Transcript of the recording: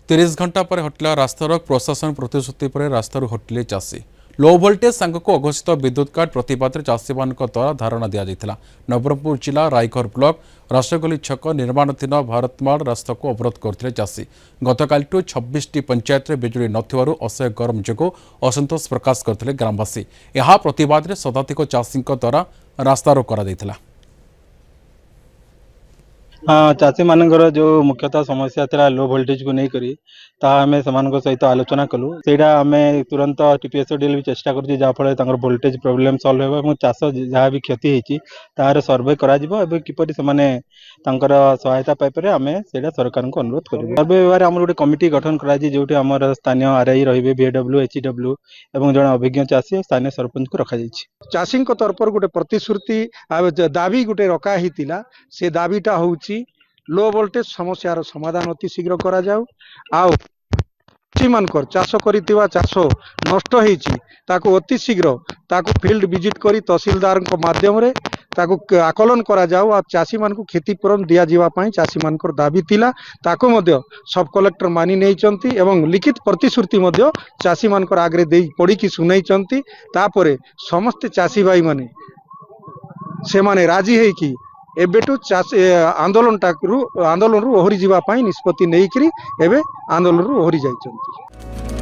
30 घंटा पर हटिला रास्तारोक प्रशासन प्रतिश्रुति पर रास्तारू हटिले चाषी लो भोल्टेज सांगक अघोषित विद्युत काट प्रतिवाद चाषी मान द्वारा धारणा दि नवरंगपुर जिला रायघर ब्लॉक रसगोली छक निर्माणाधीन भारतमाल रास्ता को अवरोध करते चाषी गतकाल 26 पंचायत में बिजुली नथिबारु असह्य गरम जो असंतोष प्रकाश करते ग्रामवासी यह प्रतिवाद में शताधिक चाषी द्वारा रास्तारोक कर हाँ चाषी मानकर जो मुख्यतः समस्या था लो वोल्टेज को नहीं करी आम से सहित आलोचना कलु से तुरंत टीपीएसओडीएल भी चेष्टा कर जहाँफल वोल्टेज प्रोब्लेम सल्व हो चाष जहाँ भी क्षति होती तार सर्वे किपर से सहायता पाइपर आम से सरकार को अनुरोध कर सर्वे व्यवहार आम गोटे कमिटी गठन कर जो स्थानीय आरआई रे बीएडब्ल्यू एचडब्ल्यू और जन अभिज्ञ चाषी स्थानीय सरपंच को रखा चाषी तरफ गोटे प्रतिश्रुति दाबी गोटे रखाही से दाबीटा हूँ लो वोल्टेज समस्यार समाधान अति शीघ्र करा जाऊ चाषी मानकर चाष कर चाष नष्ट ताकू अति शीघ्र ताकू फील्ड विजिट करी तहसीलदार माध्यम रे ताकू आकलन करा जाऊ आ चाषी मान को क्षतिपूरण दिया जावाई चाषी मानकर दाबी थिला ताकू मध्य सब कलेक्टर मानि नहीं एवं लिखित प्रतिश्रुति मध्य चाषी मानकर आगे दे पढ़ी की सुनाई तापरे समस्त चाषी भाई माने से माने राजी है कि एबेटू चाषी आंदोलन रु ओहरी जावाई निष्पत्ति नहीं करी एबे आंदोलन रु ओहरी जाइछन्ति।